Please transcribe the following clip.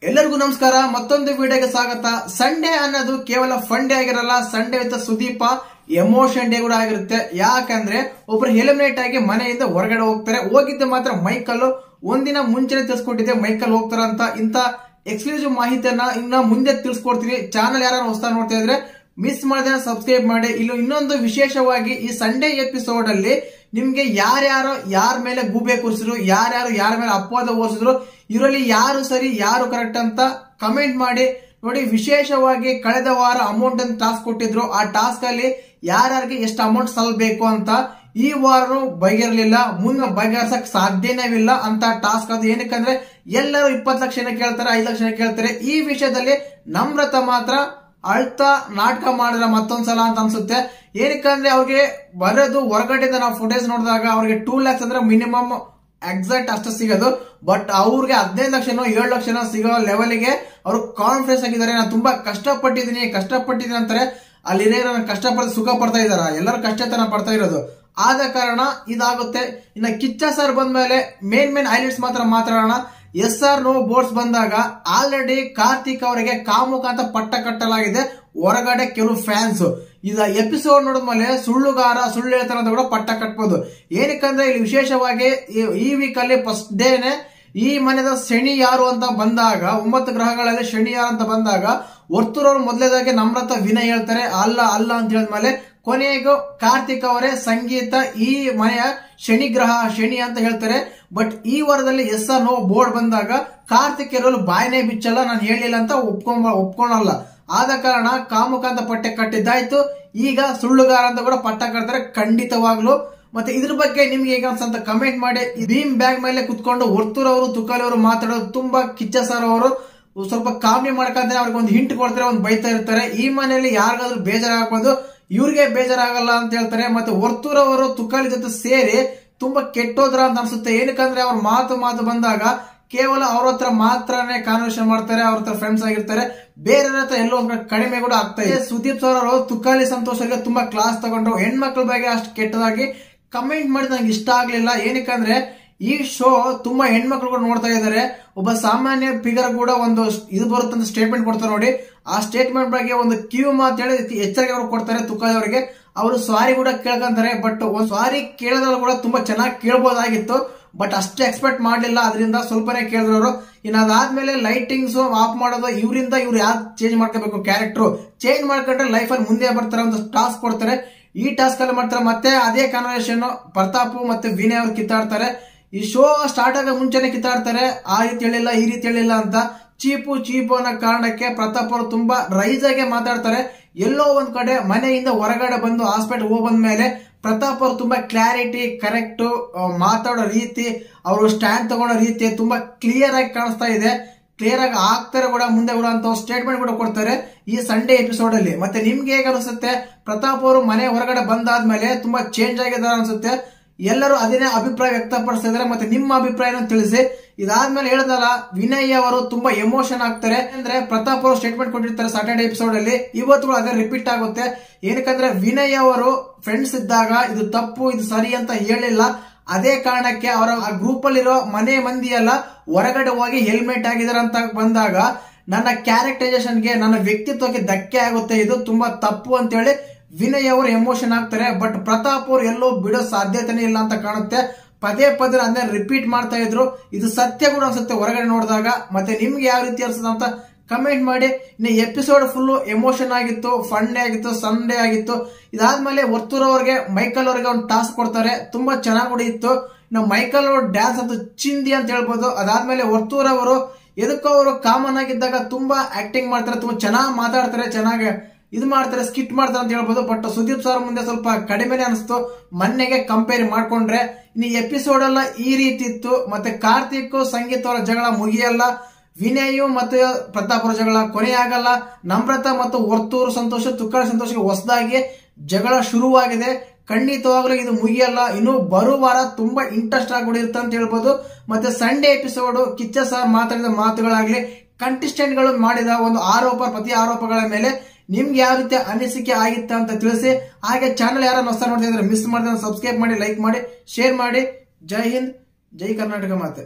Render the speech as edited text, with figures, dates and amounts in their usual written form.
ಎಲ್ಲರಿಗೂ ನಮಸ್ಕಾರ. ಮತ್ತೊಂದು ವಿಡಿಯೋಗೆ ಸ್ವಾಗತ. ಸಂಡೇ ಅನ್ನೋದು ಕೇವಲ ಫನ್ ಡೇ ಆಗಿರಲ್ಲ, Sunday with Sudeep emotion day ಕೂಡ ಆಗಿರುತ್ತೆ. ಯಾಕಂದ್ರೆ ಒಬ್ರು ಎಲಿಮಿನೇಟ್ ಆಗಿ ಮನೆಯಿಂದ ಹೊರಗಡೆ ಹೋಗ್ತಾರೆ. ಹೋಗಿದ್ದೆ ಮಾತ್ರ ಮೈಕಲ್ ಒಂದಿನ ಮುಂಚೆನೆ ತಿಳಿಸ್ಕೊಟ್ಟಿದ್ದೆ ಮೈಕಲ್ ಹೋಗ್ತಾರ ಅಂತ. ಇಂತ ಎಕ್ಸ್ಕ್ಲೂಸಿವ್ ಮಾಹಿತಿಯನ್ನ ಇನ್ನ ಮುಂದೆ ತಿಳಿಸ್ಕೊಡ್ತೀನಿ. ಚಾನಲ್ ಯಾರು ಹೊಸ ನೋಡ್ತಾ ಇದ್ರೆ ಮಿಸ್ ಮಾಡದೆ ಸಬ್ಸ್ಕ್ರೈಬ್ ಮಾಡಿ. ಇಲ್ಲಿ ಇನ್ನೊಂದು ವಿಶೇಷವಾಗಿ ಈ ಸಂಡೇ ಎಪಿಸೋಡ್ ಅಲ್ಲಿ ನಿಮ್ಗೆ ಯಾರ್ಯಾರು ಯಾರ ಮೇಲೆ ಗೂಬೆ ಕೂರಿಸಿದ್ರು, ಯಾರ್ಯಾರು ಯಾರ ಮೇಲೆ ಅಪವಾದ ಓದಿಸಿದ್ರು, ಇವರಲ್ಲಿ ಯಾರು ಸರಿ ಯಾರು ಕರೆಕ್ಟ್ ಅಂತ ಕಮೆಂಟ್ ಮಾಡಿ ನೋಡಿ. ವಿಶೇಷವಾಗಿ ಕಳೆದ ವಾರ ಅಮೌಂಟ್ ಅಂತ ಟಾಸ್ಕ್ ಕೊಟ್ಟಿದ್ರು. ಆ ಟಾಸ್ಕ್ ಅಲ್ಲಿ ಯಾರ್ಯಾರಿಗೆ ಎಷ್ಟು ಅಮೌಂಟ್ ಸಲ್ಲಬೇಕು ಅಂತ ಈ ವಾರನು ಬಗೆಯಿರಲಿಲ್ಲ, ಮುಂದೆ ಬಗೆಹರಿಸಕ್ ಸಾಧ್ಯನೇವಿಲ್ಲ ಅಂತ ಟಾಸ್ಕ್. ಅದು ಏನಕ್ಕಂದ್ರೆ ಎಲ್ಲರೂ 20 ಲಕ್ಷ ಕೇಳ್ತಾರೆ, 5 ಲಕ್ಷ ಕೇಳ್ತಾರೆ. ಈ ವಿಷಯದಲ್ಲಿ ನಮ್ರತ ಮಾತ್ರ ಅಳ್ತಾ ನಾಟಕ ಮಾಡಿದ್ರ ಮತ್ತೊಂದ್ಸಲ ಅಂತ ಅನ್ಸುತ್ತೆ. ಏನಕ್ಕಂದ್ರೆ ಅವ್ರಿಗೆ ಬರೋದು ಹೊರಗಡೆಯಿಂದ ನಾವು ಫುಟೇಜ್ ನೋಡಿದಾಗ ಅವ್ರಿಗೆ 2 lakhs ಅಂದ್ರೆ ಮಿನಿಮಮ್ ಎಕ್ಸಾಕ್ಟ್ ಅಷ್ಟು ಸಿಗೋದು. ಬಟ್ ಅವ್ರಿಗೆ 15 ಲಕ್ಷನೋ 7 ಲಕ್ಷನೋ ಸಿಗೋ ಲೆವೆಲ್ಗೆ ಅವ್ರು ಕಾನ್ಫಿಡೆನ್ಸ್ ಆಗಿದ್ದಾರೆ. ನಾನು ತುಂಬಾ ಕಷ್ಟಪಟ್ಟಿದ್ದೀನಿ ಅಂತಾರೆ. ಅಲ್ಲಿ ನಾನು ಕಷ್ಟಪಟ್ಟು ಸುಖ ಪಡ್ತಾ ಇದಾರ, ಎಲ್ಲರೂ ಕಷ್ಟತನ ಪಡ್ತಾ ಇರೋದು. ಆದ ಕಾರಣ ಇದಾಗುತ್ತೆ. ಇನ್ನ ಕಿಚ್ಚ ಸರ್ ಬಂದ್ಮೇಲೆ ಮೇನ್ ಹೈಲೈಟ್ಸ್ ಮಾತ್ರ ಮಾತಾಡೋಣ. SR ನೋ ಬೋರ್ಡ್ಸ್ ಬಂದಾಗ ಆಲ್ರೆಡಿ ಕಾರ್ತಿಕ್ ಅವರಿಗೆ ಕಾಮುಕ ಅಂತ ಪಟ್ಟ ಕಟ್ಟಲಾಗಿದೆ ಹೊರಗಡೆ ಕೆಲವು ಫ್ಯಾನ್ಸ್. ಇದ ಎಪಿಸೋಡ್ ನೋಡಿದ್ಮೇಲೆ ಸುಳ್ಳುಗಾರ ಸುಳ್ಳು ಹೇಳ್ತಾರ ಅಂತ ಕೂಡ ಪಟ್ಟ ಕಟ್ಬೋದು. ಏನಕ್ಕಂದ್ರೆ ಇಲ್ಲಿ ವಿಶೇಷವಾಗಿ ಈ ವೀಕ್ ಅಲ್ಲಿ ಫಸ್ಟ್ ಡೇನೆ ಈ ಮನೆದ ಶನಿ ಯಾರು ಅಂತ ಬಂದಾಗ, 9 ಗ್ರಹಗಳಲ್ಲಿ ಶನಿ ಯಾರು ಅಂತ ಬಂದಾಗ ವರ್ತೂರವ್ರು ಮೊದಲೇದಾಗಿ ನಮ್ರತ ವಿನಯ್ ಹೇಳ್ತಾರೆ ಅಲ್ಲ ಅಂತ ಹೇಳಿದ್ಮೇಲೆ ಕೊನೆಗೂ ಕಾರ್ತಿಕ್ ಅವರೇ ಸಂಗೀತ ಈ ಮನೆಯ ಶನಿ ಗ್ರಹ ಶನಿ ಅಂತ ಹೇಳ್ತಾರೆ. ಬಟ್ ಈ ವಾರದಲ್ಲಿ SR ನೋ ಬೋರ್ಡ್ ಬಂದಾಗ ಕಾರ್ತಿಕ್ ಇರೋರು ಬಾಯಿನೇ ಬಿಚ್ಚಲ್ಲ, ನಾನು ಹೇಳಿಲ್ಲ ಅಂತ ಒಪ್ಕೊಳಲ್ಲ. ಆದ ಕಾರಣ ಕಾಮುಕ ಅಂತ ಪಟ್ಟೆ ಕಟ್ಟಿದ್ದಾಯ್ತು. ಈಗ ಸುಳ್ಳುಗಾರ ಅಂತ ಕೂಡ ಪಟ್ಟ ಕಟ್ತಾರೆ ಖಂಡಿತವಾಗ್ಲು. ಮತ್ತೆ ಇದ್ರ ಬಗ್ಗೆ ನಿಮ್ಗೆ ಹೇಗೆ ಅನ್ಸಂತ ಕಮೆಂಟ್ ಮಾಡಿ. ಭೀಮ್ ಬ್ಯಾಗ್ ಮೇಲೆ ಕುತ್ಕೊಂಡು ವರ್ತೂರ್ ಅವರು ತುಕಾಲಿ ಅವರು ಮಾತಾಡೋದು ತುಂಬಾ ಕಿಚ್ಚ ಸರ್ ಅವರು ಸ್ವಲ್ಪ ಕಾಮಿಡಿ ಮಾಡ್ಕೊಂತಾರೆ. ಅವ್ರಿಗೆ ಒಂದು ಹಿಂಟ್ ಕೊಡ್ತಾರೆ, ಒಂದು ಬೈತಾ ಇರ್ತಾರೆ. ಈ ಮನೆಯಲ್ಲಿ ಯಾರಿಗಾದ್ರೂ ಬೇಜಾರಾಗಬಹುದು, ಇವ್ರಿಗೆ ಬೇಜಾರಾಗಲ್ಲ ಅಂತ ಹೇಳ್ತಾರೆ. ಮತ್ತೆ ವರ್ತೂರ್ ಅವರು ತುಕಾಲಿ ಜೊತೆ ಸೇರಿ ತುಂಬಾ ಕೆಟ್ಟೋದ್ರ ಅಂತ ಅನ್ಸುತ್ತೆ. ಏನಕ್ಕಂದ್ರೆ ಅವ್ರ ಮಾತು ಬಂದಾಗ ಕೇವಲ ಅವ್ರ ಹತ್ರ ಮಾತ್ರನೇ ಕಾನ್ವರ್ಸೇಷನ್ ಮಾಡ್ತಾರೆ, ಅವ್ರ ಹತ್ರ ಫ್ರೆಂಡ್ಸ್ ಆಗಿರ್ತಾರೆ, ಬೇರೆ ಹತ್ರ ಎಲ್ಲೋ ಕಡಿಮೆ ಕೂಡ ಆಗ್ತಾ ಇದೆ. ಸುದೀಪ್ ಸರ್ ಅವರು ತುಕಾಲಿ ಸಂತೋಷಕ್ಕೆ ತುಂಬಾ ಕ್ಲಾಸ್ ತಗೊಂಡ್ರು. ಹೆಣ್ಮಕ್ಳ ಬಗ್ಗೆ ಅಷ್ಟು ಕೆಟ್ಟದಾಗಿ ಕಮೆಂಟ್ ಮಾಡಿದ್ ನಂಗೆ ಇಷ್ಟ ಆಗ್ಲಿಲ್ಲ. ಏನಕ್ಕಂದ್ರೆ ಈ ಶೋ ತುಂಬಾ ಹೆಣ್ಮಕ್ಳು ಕೂಡ ನೋಡ್ತಾ ಇದಾರೆ. ಒಬ್ಬ ಸಾಮಾನ್ಯ ಫಿಗರ್ ಕೂಡ ಒಂದು ಇದು ಬರುತ್ತಂತ ಸ್ಟೇಟ್ಮೆಂಟ್ ಕೊಡ್ತಾರೆ ನೋಡಿ. ಆ ಸ್ಟೇಟ್ಮೆಂಟ್ ಬಗ್ಗೆ ಒಂದು ಕಿವಿ ಮಾತು ಹೇಳಿ ಎಚ್ಚರಿಕೆ ಅವರು ಕೊಡ್ತಾರೆ ತುಕಾಲಿ ಅವರಿಗೆ. ಅವರು ಸಾರಿ ಕೂಡ ಕೇಳ್ಕೊಂತಾರೆ. ಬಟ್ ಒಂದ್ ಸಾರಿ ಕೇಳಿದ್ರು ಕೂಡ ತುಂಬಾ ಚೆನ್ನಾಗಿ ಕೇಳ್ಬೋದಾಗಿತ್ತು. ಬಟ್ ಅಷ್ಟು ಎಕ್ಸ್ಪೆಕ್ಟ್ ಮಾಡ್ಲಿಲ್ಲ, ಅದರಿಂದ ಸ್ವಲ್ಪನೇ ಕೇಳಿದ್ರು. ಇನ್ನು ಅದಾದ್ಮೇಲೆ ಲೈಟಿಂಗ್ಸ್ ಆಫ್ ಮಾಡೋದು, ಇವರಿಂದ ಇವ್ರು ಯಾರು ಚೇಂಜ್ ಮಾಡ್ಕೋಬೇಕು, ಕ್ಯಾರೆಕ್ಟರ್ ಚೇಂಜ್ ಮಾಡ್ಕೊಂಡ್ರೆ ಲೈಫ್ ಅಲ್ಲಿ ಮುಂದೆ ಬರ್ತಾರೆ ಒಂದು ಟಾಸ್ಕ್ ಕೊಡ್ತಾರೆ. ಈ ಟಾಸ್ಕ್ ಅಲ್ಲಿ ಮಾಡ್ತಾರೆ. ಮತ್ತೆ ಅದೇ ಕಾನ್ವರ್ಸೇಷನ್ ಪ್ರತಾಪ್ ಮತ್ತೆ ವಿನಯ್ ಅವ್ರು ಕಿತ್ತಾಡ್ತಾರೆ. ಈ ಶೋ ಸ್ಟಾರ್ಟ್ ಆಗ ಮುಂಚೆನೆ ಕಿತ್ತಾಡ್ತಾರೆ, ಆ ರೀತಿ ಹೇಳಿಲ್ಲ ಈ ರೀತಿ ಹೇಳಿಲ್ಲ ಅಂತ. ಚೀಪು ಅನ್ನೋ ಕಾರಣಕ್ಕೆ ಪ್ರತಾಪ್ ಅವರು ತುಂಬಾ ರೈಸ್ ಆಗಿ ಮಾತಾಡ್ತಾರೆ. ಎಲ್ಲೋ ಒಂದ್ ಕಡೆ ಮನೆಯಿಂದ ಹೊರಗಡೆ ಬಂದು ಹಾಸ್ಪಿಟಲ್ ಹೋಗ್ ಬಂದ್ಮೇಲೆ ಪ್ರತಾಪ್ ಅವರು ತುಂಬಾ ಕ್ಲಾರಿಟಿ ಕರೆಕ್ಟ್ ಮಾತಾಡೋ ರೀತಿ, ಅವರು ಸ್ಟ್ಯಾಂಡ್ ತಗೊಳ್ಳೋ ರೀತಿ ತುಂಬಾ ಕ್ಲಿಯರ್ ಆಗಿ ಕಾಣಿಸ್ತಾ ಇದೆ. ಕ್ಲಿಯರ್ ಆಗಿ ಆಗ್ತಾರೆ ಕೂಡ ಮುಂದೆ ಕೂಡ ಅಂತ ಸ್ಟೇಟ್ಮೆಂಟ್ ಕೂಡ ಕೊಡ್ತಾರೆ ಈ ಸಂಡೇ ಎಪಿಸೋಡ್ ಅಲ್ಲಿ. ಮತ್ತೆ ನಿಮ್ಗೆ ಹೇಗೆ ಅನಿಸುತ್ತೆ? ಪ್ರತಾಪ್ ಅವರು ಮನೆ ಹೊರಗಡೆ ಬಂದಾದ್ಮೇಲೆ ತುಂಬಾ ಚೇಂಜ್ ಆಗಿದ್ದಾರೆ ಅನ್ಸುತ್ತೆ. ಎಲ್ಲರೂ ಅದನ್ನೇ ಅಭಿಪ್ರಾಯ ವ್ಯಕ್ತಪಡಿಸ್ತಾ ಇದ್ದಾರೆ. ಮತ್ತೆ ನಿಮ್ಮ ಅಭಿಪ್ರಾಯನ ತಿಳಿಸಿ. ಇದಾದ್ಮೇಲೆ ಹೇಳಿದಲ್ಲ, ವಿನಯ್ ಅವರು ತುಂಬಾ ಎಮೋಷನ್ ಆಗ್ತಾರೆ. ಅಂದ್ರೆ ಪ್ರತಾಪ್ ಅವರು ಸ್ಟೇಟ್ಮೆಂಟ್ ಕೊಟ್ಟಿರ್ತಾರೆ ಸಾಟರ್ಡೆ ಎಪಿಸೋಡ್ ಅಲ್ಲಿ, ಇವತ್ತು ಅದೇ ರಿಪೀಟ್ ಆಗುತ್ತೆ. ಏನಕ್ಕಂದ್ರೆ ವಿನಯ್ ಅವರು ಫ್ರೆಂಡ್ಸ್ ಇದ್ದಾಗ ಇದು ತಪ್ಪು ಇದು ಸರಿ ಅಂತ ಹೇಳಿಲ್ಲ. ಅದೇ ಕಾರಣಕ್ಕೆ ಅವರ ಆ ಗ್ರೂಪ್ ಅಲ್ಲಿರೋ ಮನೆ ಮಂದಿ ಎಲ್ಲ ಹೊರಗಡೆ ಹೋಗಿ ಹೆಲ್ಮೆಟ್ ಆಗಿದಾರೆ ಅಂತ ಬಂದಾಗ ನನ್ನ ಕ್ಯಾರೆಕ್ಟರೈಸೇಷನ್ಗೆ ನನ್ನ ವ್ಯಕ್ತಿತ್ವಕ್ಕೆ ಧಕ್ಕೆ ಆಗುತ್ತೆ, ಇದು ತುಂಬಾ ತಪ್ಪು ಅಂತ ಹೇಳಿ ವಿನಯ್ ಅವರು ಎಮೋಷನ್ ಆಗ್ತಾರೆ. ಬಟ್ ಪ್ರತಾಪ್ ಅವರು ಎಲ್ಲೋ ಬಿಡೋ ಸಾಧ್ಯತೆನೇ ಇಲ್ಲ ಅಂತ ಕಾಣುತ್ತೆ. ಪದೇ ಅದನ್ನ ರಿಪೀಟ್ ಮಾಡ್ತಾ ಇದ್ರು. ಇದು ಸತ್ಯ ಕೂಡ ಅನ್ಸುತ್ತೆ ಹೊರಗಡೆ ನೋಡಿದಾಗ. ಮತ್ತೆ ನಿಮ್ಗೆ ಯಾವ ರೀತಿ ಅನ್ಸುತ್ತೆ ಅಂತ ಕಮೆಂಟ್ ಮಾಡಿ. ಇನ್ನು ಎಪಿಸೋಡ್ ಫುಲ್ ಎಮೋಷನ್ ಆಗಿತ್ತು, ಫನ್ ಡೇ ಆಗಿತ್ತು, ಸಂಡೇ ಆಗಿತ್ತು. ಇದಾದ್ಮೇಲೆ ವರ್ತೂರ್ ಅವ್ರಿಗೆ ಮೈಕಲ್ ಅವ್ರಿಗೆ ಒಂದು ಟಾಸ್ಕ್ ಕೊಡ್ತಾರೆ, ತುಂಬಾ ಚೆನ್ನಾಗಿ ಕೂಡ ಇತ್ತು. ಇನ್ನು ಮೈಕಲ್ ಅವ್ರ ಡ್ಯಾನ್ಸ್ ಅಂತೂ ಚಿಂದಿ ಅಂತ ಹೇಳ್ಬೋದು. ಅದಾದ್ಮೇಲೆ ವರ್ತೂರ್ ಅವರು ಎದಕ್ಕೋ ಅವರು ಕಾಮನ್ ಆಗಿದ್ದಾಗ ತುಂಬಾ ಆಕ್ಟಿಂಗ್ ಮಾಡ್ತಾರೆ, ತುಂಬಾ ಚೆನ್ನಾಗಿ ಮಾತಾಡ್ತಾರೆ, ಚೆನ್ನಾಗಿ ಇದು ಮಾಡ್ತಾರೆ, ಸ್ಕಿಟ್ ಮಾಡ್ತಾರೆ ಅಂತ ಹೇಳ್ಬೋದು. ಬಟ್ ಸುದೀಪ್ ಸರ್ ಮುಂದೆ ಸ್ವಲ್ಪ ಕಡಿಮೆನೆ ಅನಿಸ್ತು ಮೊನ್ನೆಗೆ ಕಂಪೇರ್ ಮಾಡ್ಕೊಂಡ್ರೆ. ಇನ್ನು ಎಪಿಸೋಡ್ ಎಲ್ಲ ಈ ರೀತಿ ಇತ್ತು. ಮತ್ತೆ ಕಾರ್ತಿಕ್ ಸಂಗೀತ ಅವರ ಜಗಳ ಮುಗಿಯಲ್ಲ, ವಿನಯ್ ಮತ್ತು ಪ್ರತಾಪ್ ಅವರ ಜಗಳ ಕೊನೆಯಾಗಲ್ಲ. ನಮ್ರತ ಮತ್ತು ವರ್ತೂರು ಸಂತೋಷ ತುಕಾಲಿ ಸಂತೋಷಕ್ಕೆ ಹೊಸದಾಗಿ ಜಗಳ ಶುರುವಾಗಿದೆ. ಖಂಡಿತವಾಗ್ಲೂ ಇದು ಮುಗಿಯಲ್ಲ, ಇನ್ನು ಬರುವ ವಾರ ತುಂಬಾ ಇಂಟ್ರೆಸ್ಟ್ ಆಗಿ ಇರುತ್ತೆ ಅಂತ ಹೇಳ್ಬೋದು. ಮತ್ತೆ ಸಂಡೇ ಎಪಿಸೋಡ್ ಕಿಚ್ಚ ಸರ್ ಮಾತಾಡಿದ ಮಾತುಗಳಾಗ್ಲಿ, ಕಂಟೆಸ್ಟೆಂಟ್ ಗಳು ಮಾಡಿದ ಒಂದು ಪ್ರತಿ ಆರೋಪಗಳ ಮೇಲೆ ನಿಮ್ಗೆ ಯಾವ ರೀತಿ ಅನಿಸಿಕೆ ಆಗಿತ್ತ ಅಂತ ತಿಳಿಸಿ. ಹಾಗೆ ಚಾನಲ್ ಯಾರು ಹೊಸ ನೋಡ್ತಾ ಇದ್ರೆ ಮಿಸ್ ಮಾಡಿದ್ರೆ ಸಬ್ಸ್ಕ್ರೈಬ್ ಮಾಡಿ, ಲೈಕ್ ಮಾಡಿ, ಶೇರ್ ಮಾಡಿ. ಜೈ ಹಿಂದ್, ಜೈ ಕರ್ನಾಟಕ ಮಾತೆ.